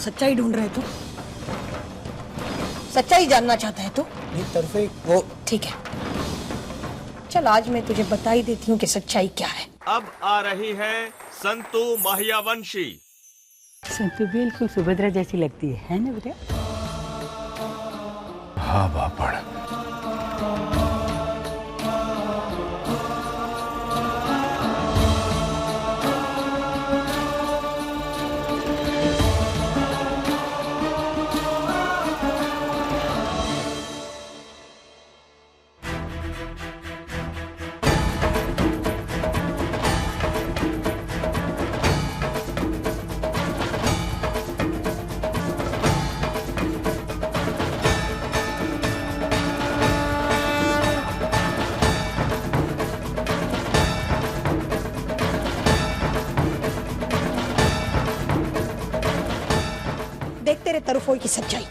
सच्चाई ढूंढ रहे तू? सच्चाई जानना चाहता है तू? नहीं तरफे वो ठीक है, चल आज मैं तुझे बता ही देती हूँ कि सच्चाई क्या है। अब आ रही है संतु माह्यावंशी। संतु बिल्कुल सुभद्रा जैसी लगती है ना बेटा? हाँ बापड़। देख तेरे तरफों की सच्चाई।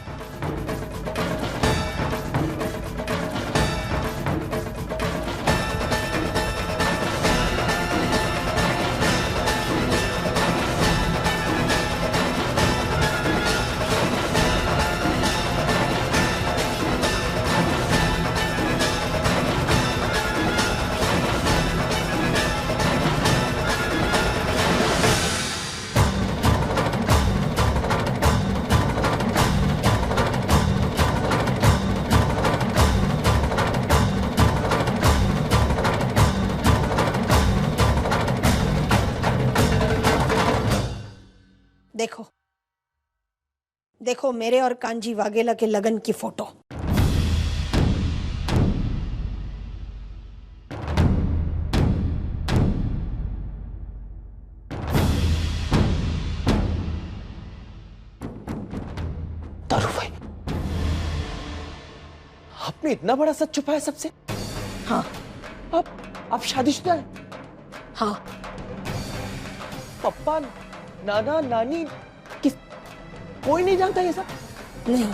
देखो देखो मेरे और कांजी वाघेला के लगन की फोटो। तारू भाई, आपने इतना बड़ा सच छुपाया सबसे? हाँ। आप शादीशुदा हैं? हाँ। पप्पा, नाना, नानी, किस कोई नहीं जानता ये सब? नहीं।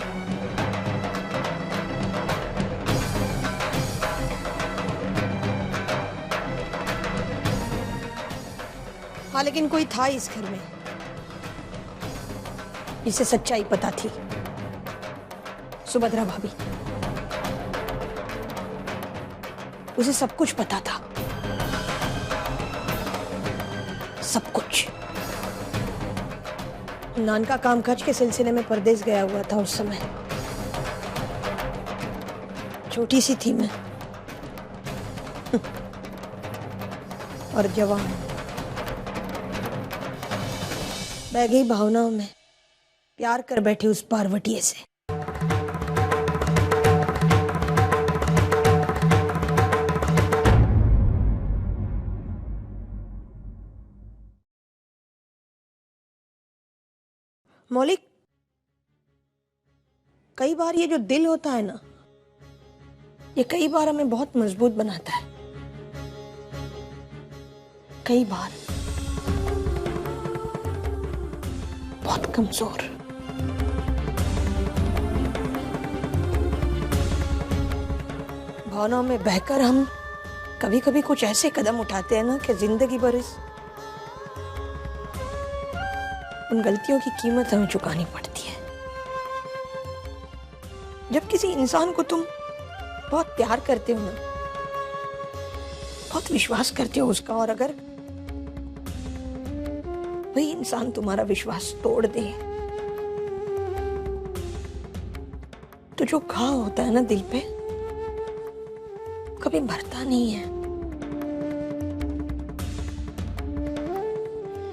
हाँ, लेकिन कोई था इस घर में जिसे सच्चाई पता थी। सुभद्रा भाभी, उसे सब कुछ पता था, सब कुछ। नान का कामकाज के सिलसिले में परदेश गया हुआ था उस समय। छोटी सी थी मैं और जवान। बह गई भावनाओं में, प्यार कर बैठी उस पार्वतीय से। मौलिक, कई बार ये जो दिल होता है ना, ये कई बार हमें बहुत मजबूत बनाता है। कई बार बहुत कमजोर। भावनाओं में बहकर हम कभी कभी कुछ ऐसे कदम उठाते हैं ना कि जिंदगी भर उन गलतियों की कीमत हमें चुकानी पड़ती है। जब किसी इंसान को तुम बहुत प्यार करते हो ना, बहुत विश्वास करते हो उसका, और अगर वही इंसान तुम्हारा विश्वास तोड़ दे, तो जो घाव होता है ना दिल पे, कभी भरता नहीं है,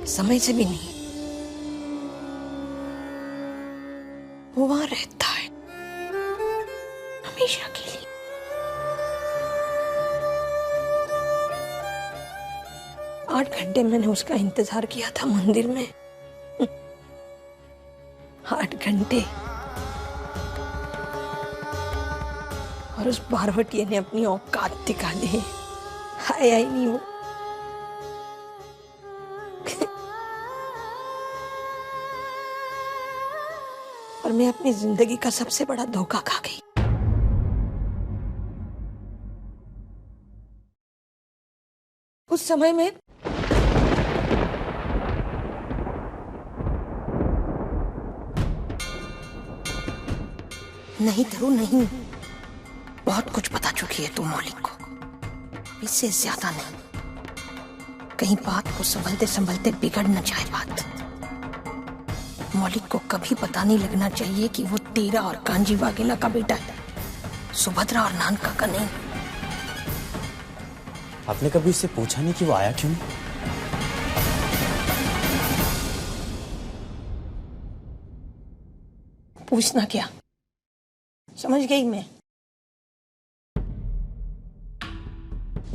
समय से भी नहीं। वो वहां रहता है हमेशा के लिए। आठ घंटे मैंने उसका इंतजार किया था मंदिर में। 8 घंटे। और उस पार्वती ने अपनी औकात दिखा दी। आया ही नहीं वो। और मैं अपनी जिंदगी का सबसे बड़ा धोखा खा गई। उस समय में नहीं धरू नहीं, बहुत कुछ बता चुकी है तू मौलिक को, इससे ज्यादा नहीं। कहीं बात को संभलते संभलते बिगड़ न जाए बात। मौलिक को कभी पता नहीं लगना चाहिए कि वो तेरा और कांजी वाघेला का बेटा है, सुभद्रा और नानका का नहीं। आपने कभी उससे पूछा नहीं कि वो आया क्यों? पूछना क्या, समझ गई मैं।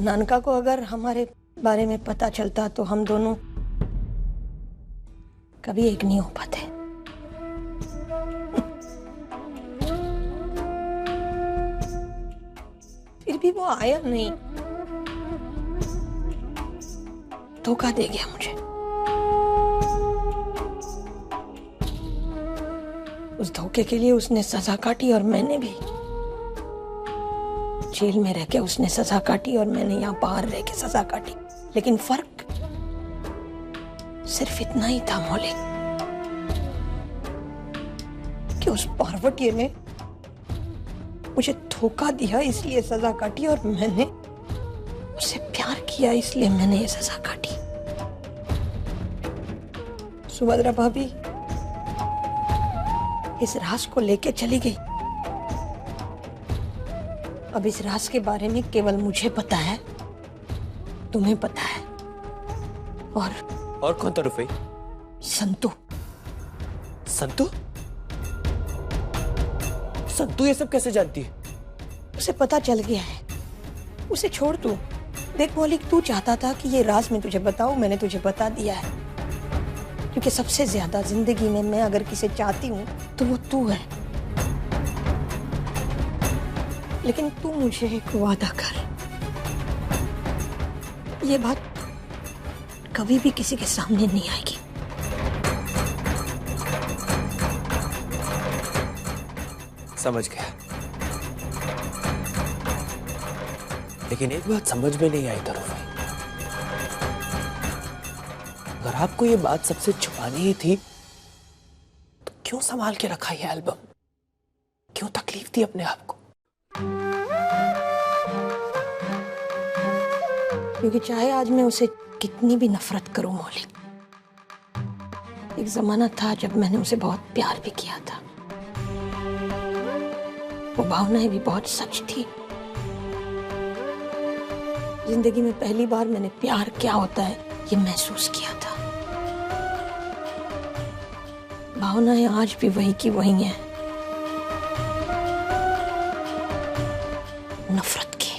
नानका को अगर हमारे बारे में पता चलता तो हम दोनों कभी एक नहीं हो पाते। फिर भी वो आया नहीं, धोखा दे गया मुझे। उस धोखे के लिए उसने सजा काटी और मैंने भी। जेल में रह के उसने सजा काटी और मैंने यहां बाहर रह के सजा काटी, लेकिन फर्क सिर्फ इतना ही था मौलिक कि उस पार्वती ने मुझे धोखा दिया इसलिए सजा काटी और मैंने उसे प्यार किया इसलिए मैंने ये सजा काटी। सुभद्रा भाभी इस राज को लेके चली गई। अब इस राज के बारे में केवल मुझे पता है, तुम्हें पता है, और कौन तरफ है? संतू। संतू? संतू ये सब कैसे जानती है? उसे पता चल गया है, उसे छोड़ तू। देख मौलिक, तू चाहता था कि ये राज मैं तुझे बताऊं, मैंने तुझे बता दिया है, क्योंकि सबसे ज्यादा जिंदगी में मैं अगर किसे चाहती हूं तो वो तू है। लेकिन तू मुझे एक वादा कर, ये बात कभी भी किसी के सामने नहीं आएगी। समझ गया, लेकिन एक बात समझ में नहीं आई तरफ। अगर आपको ये बात सबसे छुपानी ही थी तो क्यों संभाल के रखा ये एल्बम? क्यों तकलीफ दी अपने आप को? क्योंकि चाहे आज मैं उसे कितनी भी नफरत करूं मौलिक, एक जमाना था जब मैंने उसे बहुत प्यार भी किया था। वो भावनाएं भी बहुत सच थी। जिंदगी में पहली बार मैंने प्यार क्या होता है ये महसूस किया था। भावनाएं आज भी वही की वही हैं, नफरत की।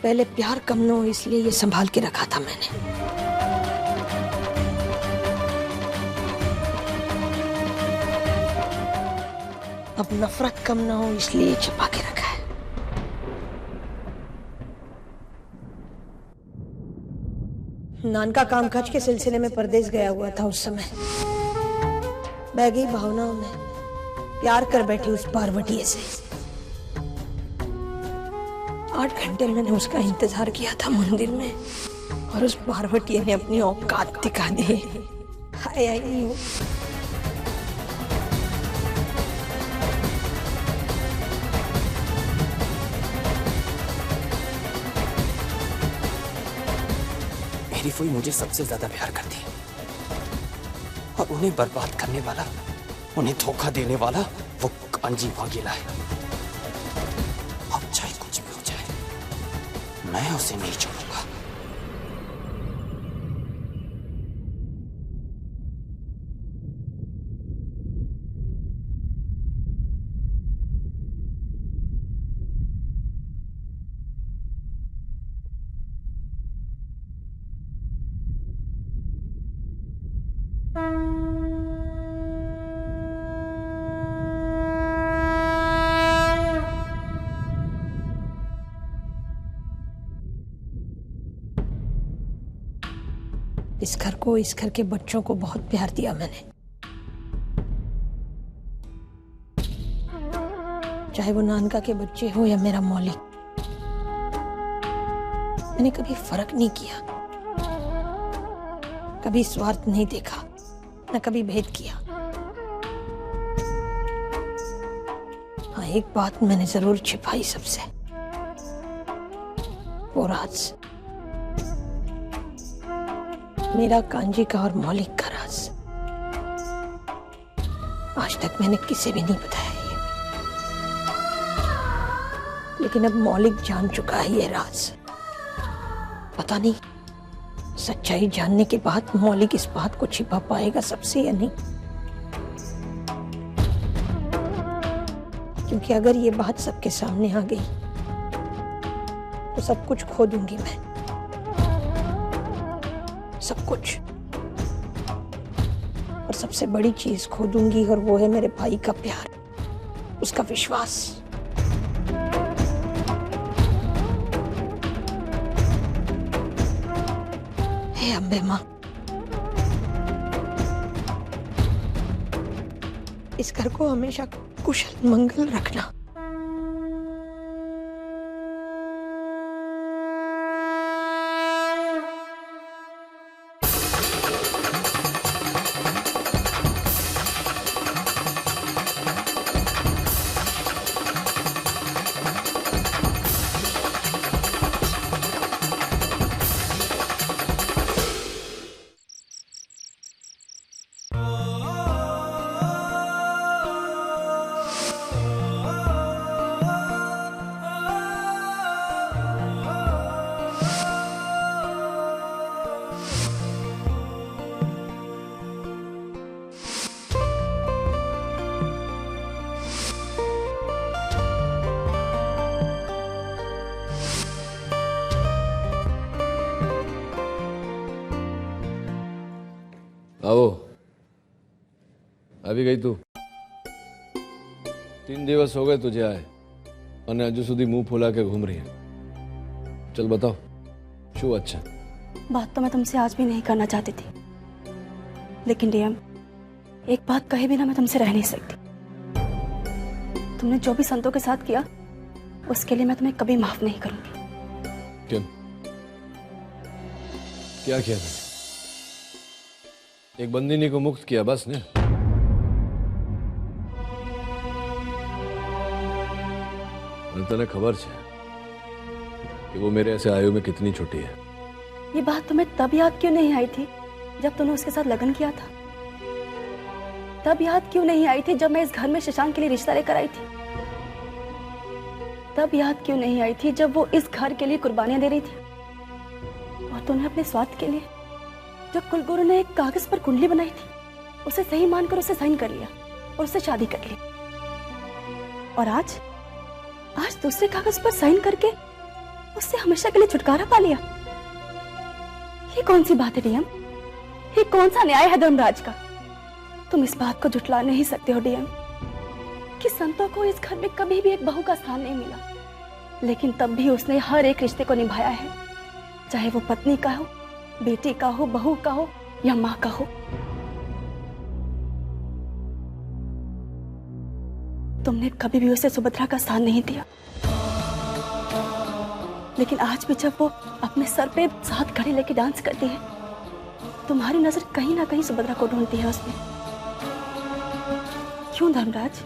पहले प्यार कम न हो इसलिए ये संभाल के रखा था मैंने। अब नफरत कम न हो इसलिए छुपा के रखा है। नानका कामकाज के सिलसिले में परदेश गया हुआ था उस समय। बह गई भावनाओं में, प्यार कर बैठी उस पार्वती से। 8 घंटे मैंने उसका इंतजार किया था मंदिर में, और उस पार्वती ने अपनी औकात दिखा दी। हाय आई वो। मेरी फूई मुझे सबसे ज्यादा प्यार करती है, और उन्हें बर्बाद करने वाला, उन्हें धोखा देने वाला वो कांजी वाघेला है। अब चाहे कुछ भी हो जाए, मैं उसे नहीं छोड़ूंगा। इस घर को, इस घर के बच्चों को बहुत प्यार दिया मैंने। चाहे वो नानका के बच्चे हो या मेरा मौलिक, मैंने कभी फर्क नहीं किया, कभी स्वार्थ नहीं देखा। न कभी भेद किया। हाँ, एक बात मैंने जरूर छिपाई सबसे, वो राज, मेरा कांजी का और मौलिक का राज। आज तक मैंने किसी भी नहीं बताया ये, लेकिन अब मौलिक जान चुका है ये राज। पता नहीं सच्चाई जानने के बाद मौलिक इस बात को छिपा पाएगा सबसे या नहीं, क्योंकि अगर ये बात सबके सामने आ गई तो सब कुछ खो दूंगी मैं, सब कुछ। और सबसे बड़ी चीज खो दूंगी, और वो है मेरे भाई का प्यार, उसका विश्वास। हे अम्बे माँ, इस घर को हमेशा कुशल मंगल रखना। आओ, આવી ગઈ તું? 3 દિવસ हो गए तुझे आए અને હજુ સુધી मुंह फुला के घूम रही है। चल बताओ, શું अच्छा? बात तो मैं तुमसे आज भी नहीं करना चाहती थी, लेकिन डीएम, एक बात कहे बिना मैं तुमसे रह नहीं सकती। तुमने जो भी संतों के साथ किया, उसके लिए मैं तुम्हें कभी माफ नहीं करूंगी। क्यों? क्या किया मैंने? एक बंदिनी को मुक्त किया बस ने। तने खबर है कि वो मेरे ऐसे आयु में कितनी छोटी है। ये बात तुम्हें तब याद क्यों नहीं आई थी जब तुमने उसके साथ लगन किया था? तब याद क्यों नहीं आई थी जब मैं इस घर में शशांक के लिए रिश्ता लेकर आई थी? तब याद क्यों नहीं आई थी जब वो इस घर के लिए कुर्बानियां दे रही थी? और तुमने अपने स्वार्थ के लिए, जब कुलगुरु ने एक कागज पर कुंडली बनाई थी, उसे सही मानकर उसे साइन कर लिया और उससे शादी कर ली। और आज दूसरे कागज पर साइन करके उससे हमेशा के लिए छुटकारा पा लिया। ये कौन सी बात है डीएम? ये कौन सा न्याय है धर्मराज का? तुम इस बात को झुठला नहीं सकते हो डीएम कि संतों को इस घर में कभी भी एक बहू का स्थान नहीं मिला, लेकिन तब भी उसने हर एक रिश्ते को निभाया है, चाहे वो पत्नी का हो, बेटी का हो, बहू का हो या माँ का हो। तुमने कभी भी उसे सुभद्रा का स्थान नहीं दिया, लेकिन आज भी जब वो अपने सर पे 7 घड़ी लेके डांस करती है, तुम्हारी नजर कहीं ना कहीं सुभद्रा को ढूंढती है उसमें। क्यों धर्मराज,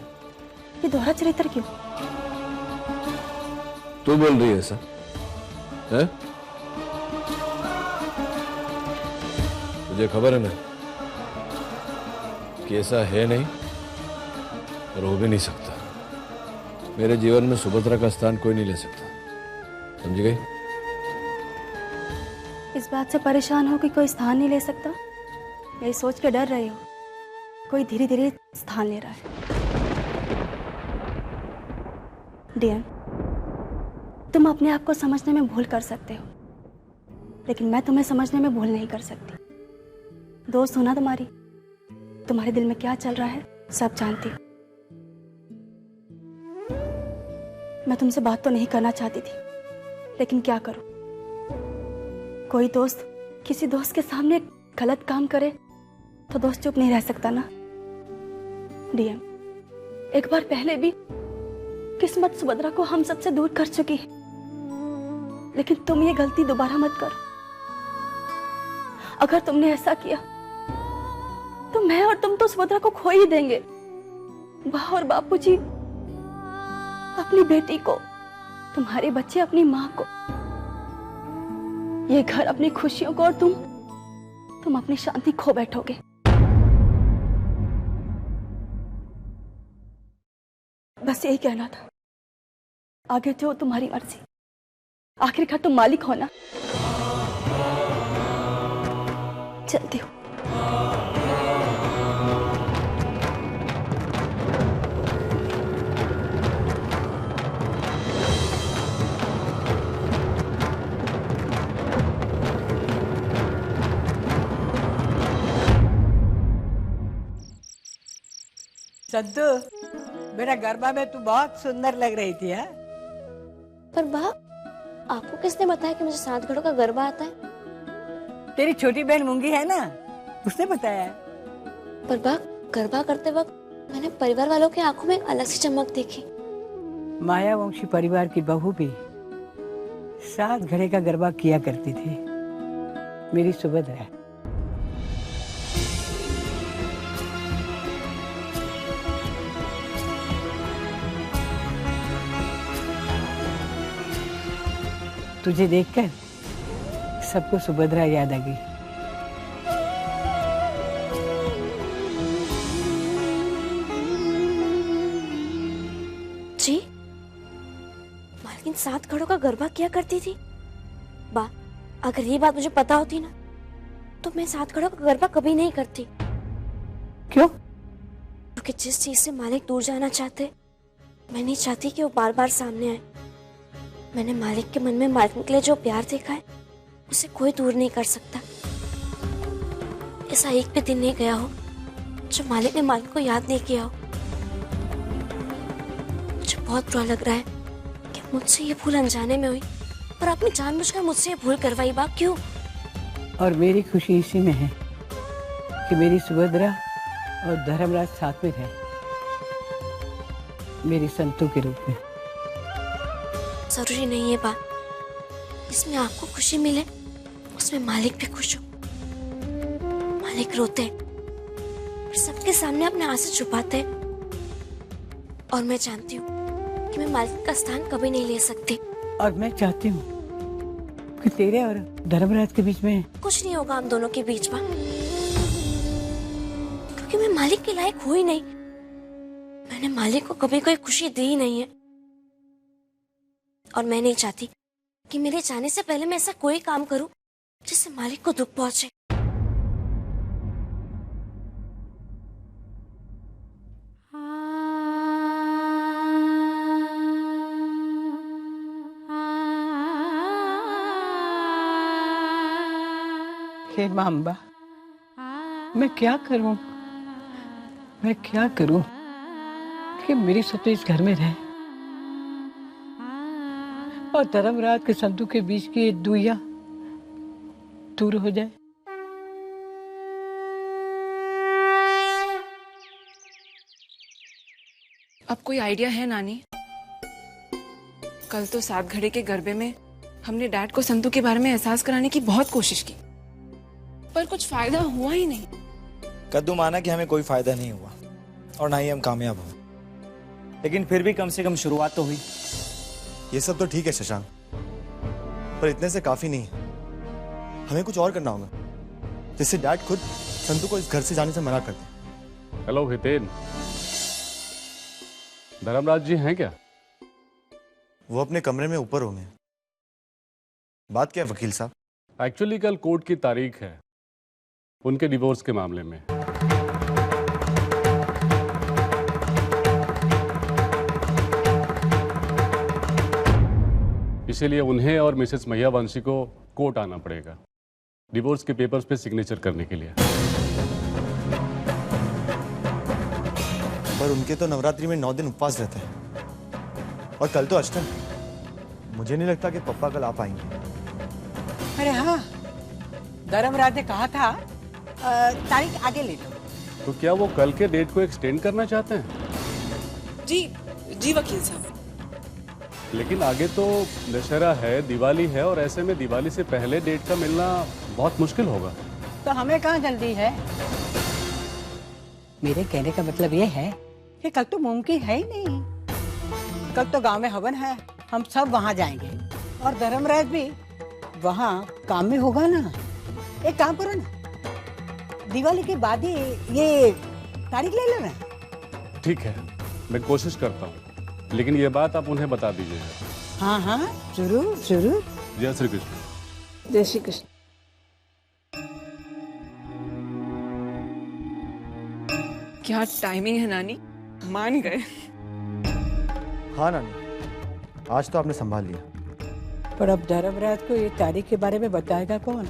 ये दोहरा चरित्र क्यों? तू बोल रही है ऐसा है? तुझे खबर है ना कि ऐसा है नहीं और हो भी नहीं सकता। मेरे जीवन में सुभद्रा का स्थान कोई नहीं ले सकता, समझ गई? इस बात से परेशान हो कि कोई स्थान नहीं ले सकता? यही सोच के डर रहे हो कोई धीरे धीरे स्थान ले रहा है? डीएम, तुम अपने आप को समझने में भूल कर सकते हो, लेकिन मैं तुम्हें समझने में भूल नहीं कर सकती। दोस्त हो ना तुम्हारी, तुम्हारे दिल में क्या चल रहा है सब जानती हूँ। मैं तुमसे बात तो नहीं करना चाहती थी, लेकिन क्या करूं? कोई दोस्त किसी दोस्त के सामने गलत काम करे तो दोस्त चुप नहीं रह सकता ना। डीएम, एक बार पहले भी किस्मत सुभद्रा को हम सबसे दूर कर चुकी है, लेकिन तुम ये गलती दोबारा मत करो। अगर तुमने ऐसा किया तो मैं और तुम तो सुभद्रा को खो ही देंगे। माँ और बापूजी अपनी बेटी को, तुम्हारे बच्चे अपनी माँ को, ये घर अपनी खुशियों को, और तुम अपनी शांति खो बैठोगे। बस यही कहना था। आगे जो तुम्हारी मर्जी। आखिरकार तुम मालिक हो ना। चलती हूँ। संतू, मेरा गरबा में तू बहुत सुंदर लग रही थी। है पर बा, आपको किसने बताया कि मुझे 7 घड़ों का गरबा आता है? तेरी छोटी बहन मूंगी है ना, उसने बताया। पर बा, गरबा करते वक्त मैंने परिवार वालों की आंखों में एक अलग सी चमक देखी। माया वंशी परिवार की बहू भी 7 घड़े का गरबा किया करती थी, मेरी सुभद्रा। तुझे देखकर सबको सुभद्रा याद आ गई। जी, मालकिन 7 घड़ों का गरबा किया करती थी। बा, अगर ये बात मुझे पता होती ना, तो मैं 7 घड़ों का गरबा कभी नहीं करती। क्यों? क्योंकि जिस चीज से मालिक दूर जाना चाहते, मैं नहीं चाहती कि वो बार बार सामने आए। मैंने मालिक के मन में मालकिन के लिए जो प्यार देखा है, उसे कोई दूर नहीं कर सकता। ऐसा एक भी दिन नहीं गया हो जो मालिक ने मालिक को याद नहीं किया हो। मुझे बहुत बुरा लग रहा है कि मुझसे ये भूल अनजाने में हुई, और आपने जानबूझकर मुझसे ये भूल करवाई। बा, क्यों? और मेरी खुशी इसी में है कि मेरी सुभद्रा और धर्मराज साथ में रहे, मेरी संतू के रूप में। जरूरी नहीं है बा, इसमें आपको खुशी मिले, उसमें मालिक भी खुश हो। मालिक रोते और सबके सामने अपने आंसू छुपाते, और मैं जानती हूँ कि मैं मालिक का स्थान कभी नहीं ले सकती। और मैं चाहती हूँ कि तेरे और धर्मराज के बीच में कुछ नहीं होगा हम दोनों के बीच में, क्योंकि मैं मालिक के लायक हुई नहीं। मैंने मालिक को कभी कोई खुशी दी ही नहीं है, और मैं नहीं चाहती कि मेरे जाने से पहले मैं ऐसा कोई काम करूं जिससे मालिक को दुख पहुंचे। हे मां अम्बा, मैं क्या करूं? मैं क्या करूं कि मेरी सत्ता इस घर में रहे और धर्मराज के संतू के बीच की ये दुइया दूर हो जाए। अब कोई आइडिया है नानी? कल तो 7 घड़े के गरबे में हमने डैड को संतू के बारे में एहसास कराने की बहुत कोशिश की, पर कुछ फायदा हुआ ही नहीं। कद्दू माना कि हमें कोई फायदा नहीं हुआ और ना ही हम कामयाब हुए, लेकिन फिर भी कम से कम शुरुआत तो हुई। ये सब तो ठीक है शशांक, पर इतने से काफी नहीं है। हमें कुछ और करना होगा, जिससे डैड खुद संतू को इस घर से जाने से मना कर दे। हेलो हितेन, धर्मराज जी हैं क्या? वो अपने कमरे में ऊपर होंगे। बात क्या है वकील साहब? एक्चुअली कल कोर्ट की तारीख है उनके डिवोर्स के मामले में। इसीलिए उन्हें और मिसेस महियावंशी को कोर्ट आना पड़ेगा डिवोर्स के पेपर्स पे सिग्नेचर करने के लिए। पर उनके तो नवरात्रि में 9 दिन उपवास रहते हैं और कल तो अष्टमी। मुझे नहीं लगता कि पप्पा कल आ पाएंगे। अरे हाँ, धर्मराज ने कहा था तारीख आगे ले लो। तो क्या वो कल के डेट को एक्सटेंड करना चाहते हैं? जी वकील साहब। लेकिन आगे तो दशहरा है, दिवाली है, और ऐसे में दिवाली से पहले डेट का मिलना बहुत मुश्किल होगा। तो हमें कहाँ जल्दी है? मेरे कहने का मतलब ये है कि कल तो मुमकिन है ही नहीं। कल तो गांव में हवन है, हम सब वहां जाएंगे और धर्मराज भी वहां काम में होगा ना। एक काम करो ना, दिवाली के बाद ही ये तारीख ले लो ना। ठीक है, मैं कोशिश करता हूँ, लेकिन ये बात आप उन्हें बता दीजिएगा। हाँ हाँ जरूर जरूर। जय श्री कृष्ण। जय श्री कृष्ण। क्या टाइमिंग है नानी, मान गए। हाँ नानी, आज तो आपने संभाल लिया। पर अब धर्मराज को ये तारीख के बारे में बताएगा कौन?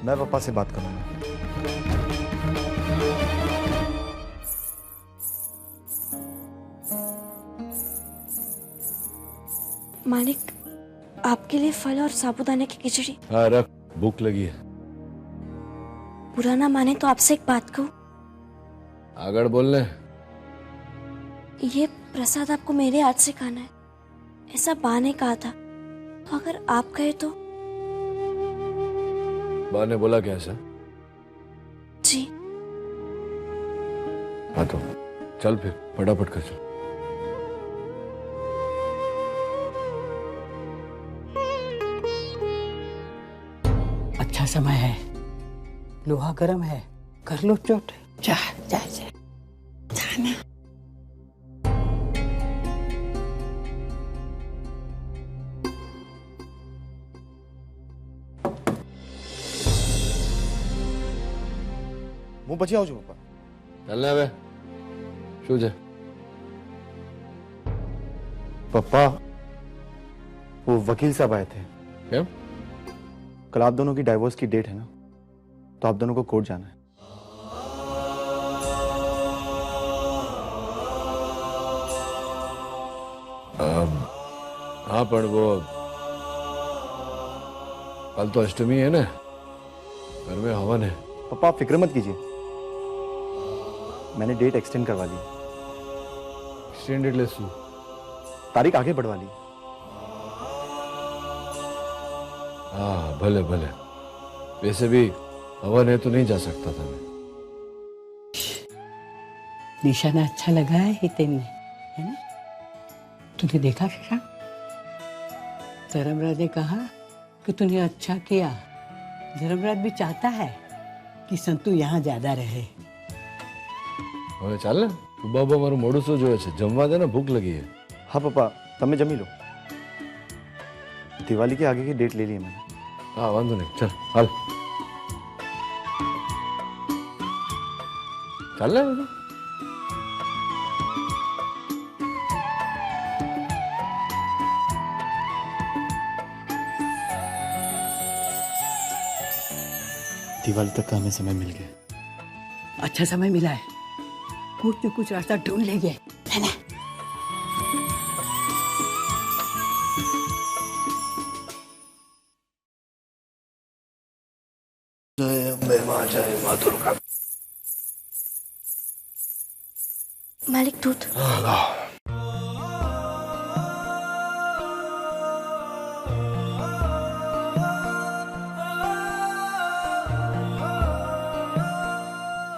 मैं पापा से बात करूंगा। मालिक, आपके लिए फल और साबूदाने की खिचड़ी। हाँ रख, भूख लगी है। बुरा ना माने तो आपसे एक बात कहूँ? आगड़ बोलने। ये प्रसाद आपको मेरे हाथ से खाना है, ऐसा बा ने कहा था। तो अगर आप कहे तो? बा ने बोला क्या ऐसा? जी। हाँ तो चल फिर, फटाफट कर चल। अच्छा समय है, लोहा गर्म है, कर लो चोट। जा जा जा, जाना। मुंह बची आओ जो पापा। चलने बे, શું છે? पापा, वो वकील साहब आए थे। क्या? कल आप दोनों की डाइवोर्स की डेट है ना, तो आप दोनों को कोर्ट जाना है। हाँ पर वो कल तो अष्टमी है ना, घर में हवन है। पापा आप फिक्र मत कीजिए, मैंने डेट एक्सटेंड करवा ली। एक्सटेंडेड ले सू, तारीख आगे बढ़वा ली। हाँ भले भले, वैसे भी हवन है तो नहीं जा सकता था मैं। निशाना अच्छा लगा है हितेन ने, है ना? तूने देखा शशांक, धर्मराज ने कहा कि तूने अच्छा किया। धर्मराज भी चाहता है कि संतु यहाँ ज्यादा रहे। હવે ચાલ ને, બાબા મારું મોઢું શું જોવે છે? જમવા દે ને, ભૂખ લગી है। हाँ पापा, તમે જમી લો। दिवाली के आगे की डेट ले ली है मैंने। हाँ वांधो नहीं, चल हाल चल ले बेटा। दिवाली तक का हमें समय मिल गया। अच्छा समय मिला है, कुछ न कुछ रास्ता ढूंढ लेंगे, है ना? जय अम्बे मां, जय मां दुर्गा। मालिक दूध।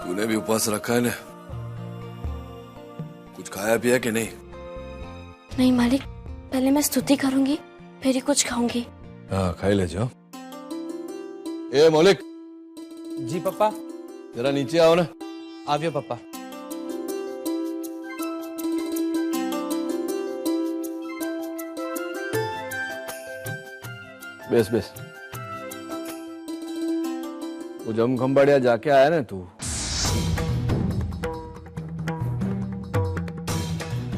तूने भी उपवास रखा है ना? कुछ खाया पिया कि नहीं? नहीं मालिक, पहले मैं स्तुति करूंगी, फिर ही कुछ खाऊंगी। हाँ खाई ले जाओ। ए मौलिक। जी पापा। जरा नीचे आओ ना। आवियो पापा। Base base. वो जम खंबाड़िया जाके आया ना तू?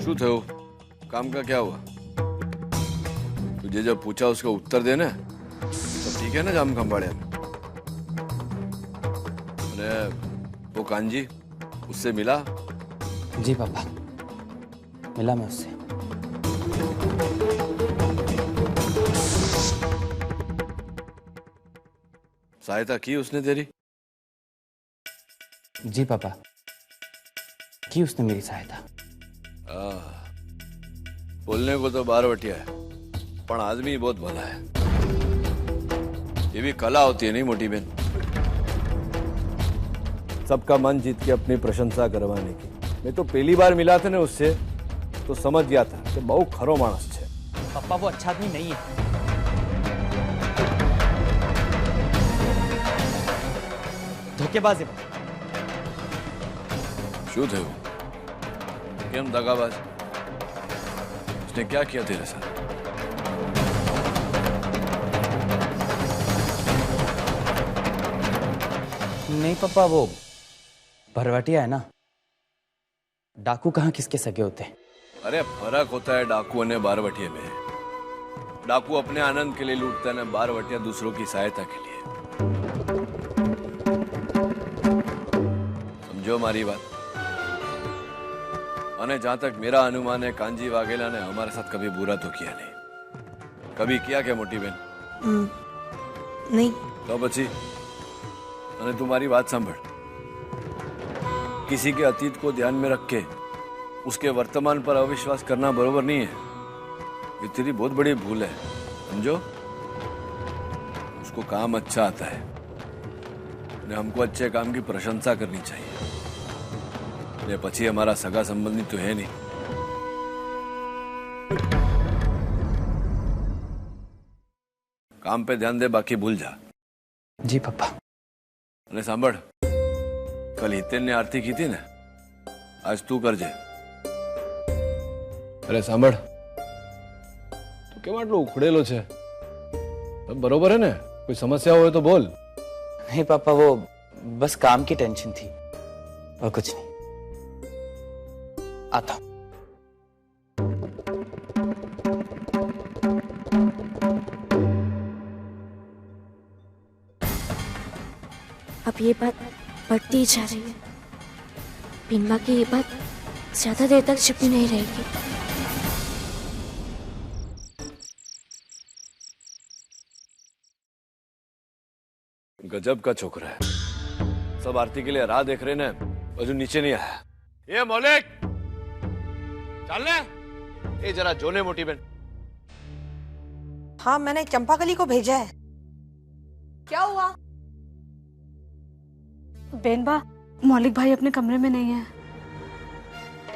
शू थे वो? काम का क्या हुआ? तुझे जब पूछा उसका उत्तर देना तो ठीक है ना जाम खंबाड़िया में? वो कांजी, उससे मिला? जी पापा, मिला मैं उससे। सहायता की उसने तेरी? जी पापा, की उसने मेरी सहायता। बोलने को तो बारवटिया है, पर आदमी बहुत भला है। ये भी कला होती है नहीं मोटी बहन? सबका मन जीत के अपनी प्रशंसा करवाने की। मैं तो पहली बार मिला था ना उससे तो समझ गया था कि बहुत खरो मानस है। पप्पा वो अच्छा आदमी नहीं है। धोखेबाज है। शुद्ध है वो। केम दगाबाज। उसने क्या किया तेरे साथ? नहीं पापा, वो भरवाटिया है ना, डाकू कहाँ किसके सगे होते हैं। अरे फर्क होता है डाकू ने बारवटिया में। डाकू अपने आनंद के लिए लूटता है ना, बारवटिया दूसरों की सहायता के लिए। समझो हमारी बात। और जहां तक मेरा अनुमान है, कांजी वाघेला ने हमारे साथ कभी बुरा तो किया नहीं। कभी किया क्या मोटी बहन? नहीं। तो बच्ची, मैंने तुम्हारी बात सांभड़। किसी के अतीत को ध्यान में रख के उसके वर्तमान पर अविश्वास करना बरोबर नहीं है। ये तेरी बहुत बड़ी भूल है, समझो। उसको काम अच्छा आता है, हमको अच्छे काम की प्रशंसा करनी चाहिए। ये पची हमारा सगा संबंधी तो है नहीं। काम पे ध्यान दे, बाकी भूल जा। जी पापा। अरे सांभड़, कल हितेन ने आरती की थी ना, आज तू कर जे। अरे सांभड़, तू केम आटलो उखड़ेलो छे? सब बरोबर है ने? कोई समस्या हो तो बोल। नहीं पापा, वो बस काम की टेंशन थी और कुछ नहीं। आता हूं। अब ये बात बढ़ती जा रही है। पिंबा की ये बात ज्यादा देर तक छिपी नहीं रहेगी। गजब का छोकरा है। सब आरती के लिए राह देख रहे ने, अजू नीचे नहीं आया। ये मौलिक, चल ले। ये जरा जोने मोटी बहन। हाँ, मैंने चंपाकली को भेजा है। क्या हुआ? बेनबा, मौलिक भाई अपने कमरे में नहीं है।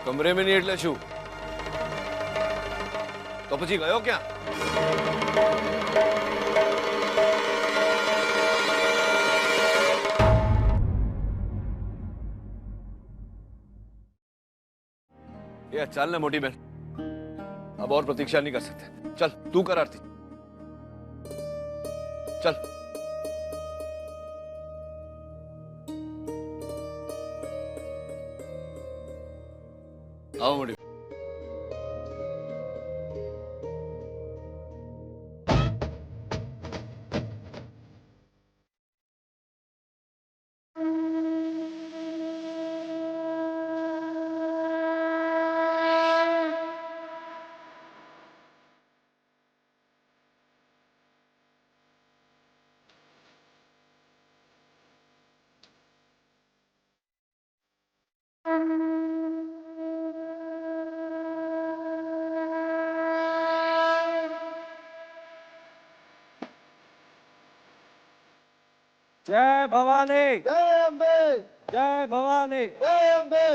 कमरे में नहीं એટલે શું? तो પછી ગયો ક્યાં? ये चल ना मोटी बहन, अब और प्रतीक्षा नहीं कर सकते। चल तू कर आरती, चल। आओ मोटी। जय भवानी, जय अम्बे, जय भवानी, जय अम्बे।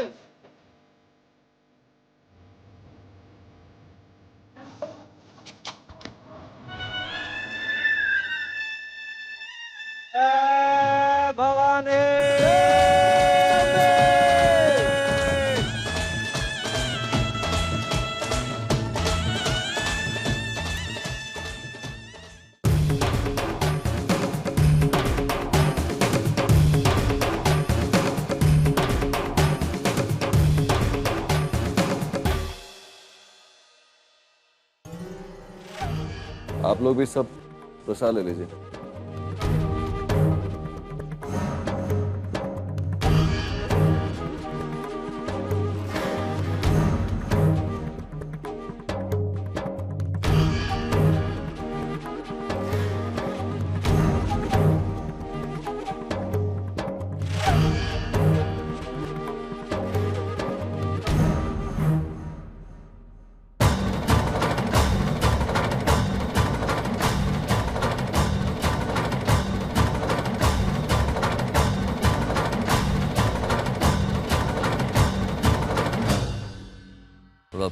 जय भवानी, आप लोग भी सब प्रसाद ले लीजिए।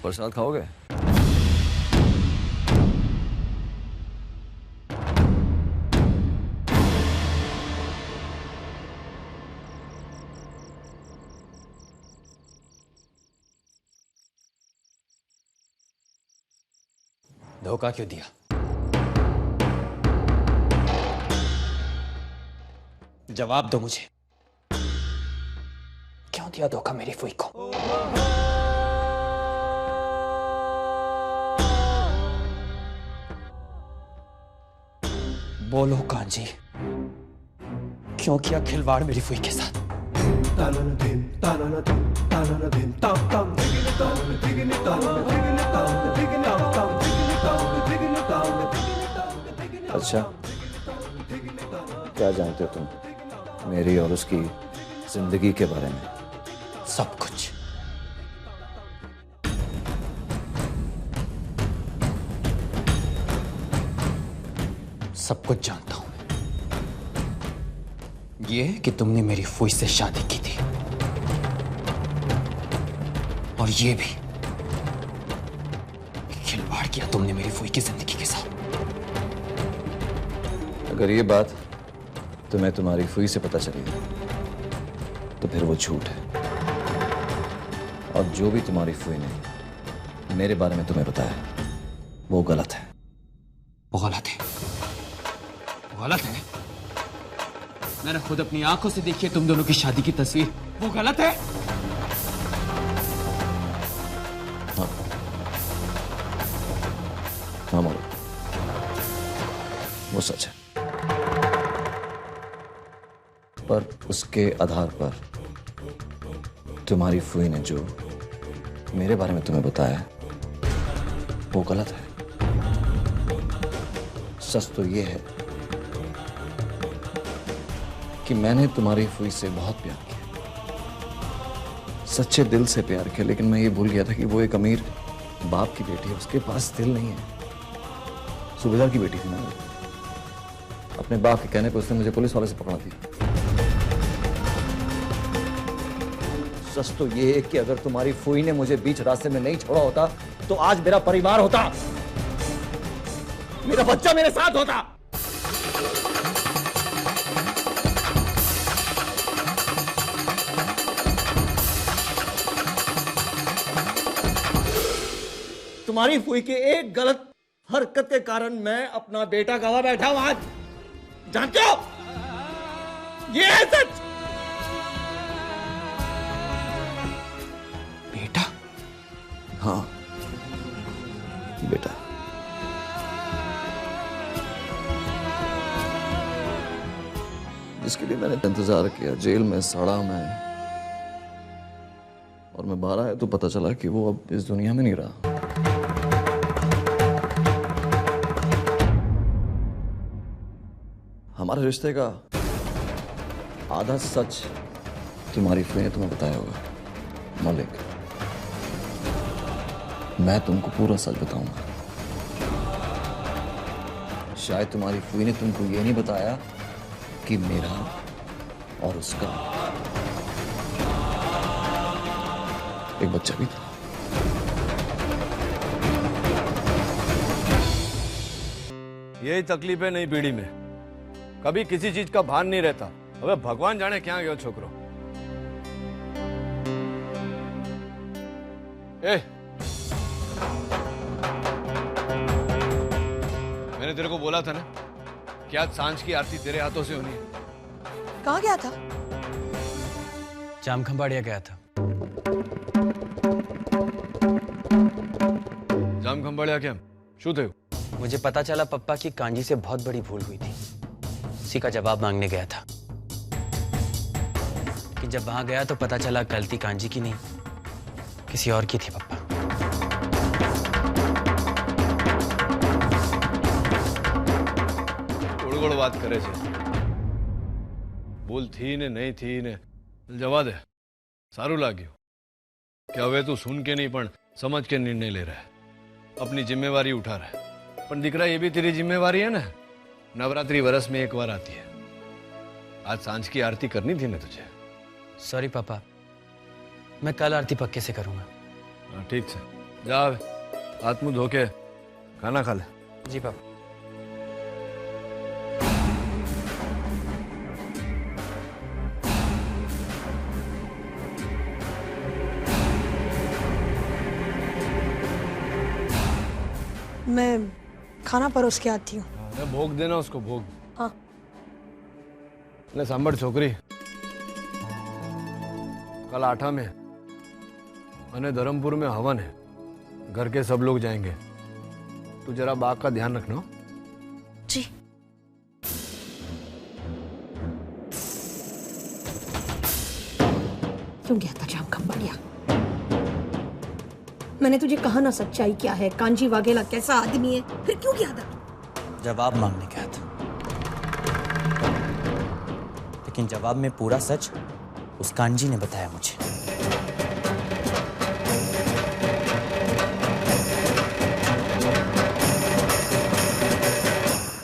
प्रसाद खाओगे? धोखा क्यों दिया? जवाब दो मुझे, क्यों दिया धोखा मेरी फूई को? बोलो कांजी, क्यों किया खिलवाड़ मेरी फूई के साथ? अच्छा, क्या जानते हो तुम मेरी और उसकी जिंदगी के बारे में? सब कुछ। सब कुछ जानता हूं मैं। ये कि तुमने मेरी फूई से शादी की थी, और ये भी कि खिलवाड़ किया तुमने मेरी फूई की जिंदगी के साथ। अगर ये बात तुम्हें तुम्हारी फूई से पता चली तो फिर वो झूठ है, और जो भी तुम्हारी फूई ने मेरे बारे में तुम्हें बताया वो गलत है। वो गलत है, वो गलत है। मैंने खुद अपनी आंखों से देखी है तुम दोनों की शादी की तस्वीर। वो गलत है। हाँ मोरे, वो सच है, पर उसके आधार पर तुम्हारी फूई ने जो मेरे बारे में तुम्हें बताया वो गलत है। सच तो ये है कि मैंने तुम्हारी फूई से बहुत प्यार किया, सच्चे दिल से प्यार किया, लेकिन मैं ये भूल गया था कि वो एक अमीर बाप की बेटी है, उसके पास दिल नहीं है। सूबेदार की बेटी थी ना, अपने बाप के कहने पर उसने मुझे पुलिस वाले से पकड़ा दिया। सच तो ये है कि अगर तुम्हारी फूई ने मुझे बीच रास्ते में नहीं छोड़ा होता तो आज मेरा परिवार होता, मेरा बच्चा मेरे साथ होता। तुम्हारी फूई के एक गलत हरकत के कारण मैं अपना बेटा गवा बैठा हूं आज, जानते हो? ये है सच। बेटा? हाँ बेटा। जिसके लिए मैंने इंतजार किया, जेल में सड़ा मैं, और मैं बाहर आया तो पता चला कि वो अब इस दुनिया में नहीं रहा। हमारे रिश्ते का आधा सच तुम्हारी फूई ने तुम्हें बताया होगा मलिक। मैं तुमको पूरा सच बताऊंगा। शायद तुम्हारी फूई ने तुमको ये नहीं बताया कि मेरा और उसका एक बच्चा भी था। यही तकलीफ है नई पीढ़ी में, कभी किसी चीज का भान नहीं रहता। अबे भगवान जाने क्या गयो छोकरो। मैंने तेरे को बोला था ना कि आज सांझ की आरती तेरे हाथों से होनी है। कहाँ गया था? जाम खंबाड़िया गया था। जाम खंबाड़िया क्या शू थे? मुझे पता चला पप्पा की कांजी से बहुत बड़ी भूल हुई थी, उसी का जवाब मांगने गया था। कि जब वहां गया तो पता चला गलती कांजी की नहीं, किसी और की थी पप्पा। उड़गुड़ बात करे छे। भूल थी ने नहीं थी ने जवा दे। सारू लाग्યું कि હવે તું सुन के नहीं पण समझ के निर्णय ले रहा है, अपनी जिम्मेवारी उठा रहा है। पण दीकरा ये भी तेरी जिम्मेवारी है ना, नवरात्रि वर्ष में एक बार आती है। आज सांझ की आरती करनी थी ना तुझे। सॉरी पापा, मैं कल आरती पक्के से करूंगा। ठीक है, जा हाथ मुंह धो के खाना खा ले। जी पापा। मैं खाना परोस के आती हूँ। अरे भोग देना उसको, भोग। हाँ। ले सांबर छोकरी, कल आठा में अने धर्मपुर में हवन है, घर के सब लोग जाएंगे। तू जरा बाग का ध्यान रखना। जी। क्यों गया था जाम खंबाड़िया? मैंने तुझे कहा ना सच्चाई क्या है, कांजी वाघेला कैसा आदमी है, फिर क्यों गया था? जवाब मांगने गया था, लेकिन जवाब में पूरा सच उस कांजी ने बताया मुझे।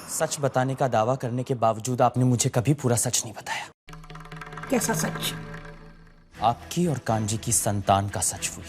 सच बताने का दावा करने के बावजूद आपने मुझे कभी पूरा सच नहीं बताया। कैसा सच? आपकी और कांजी की संतान का सच हुई।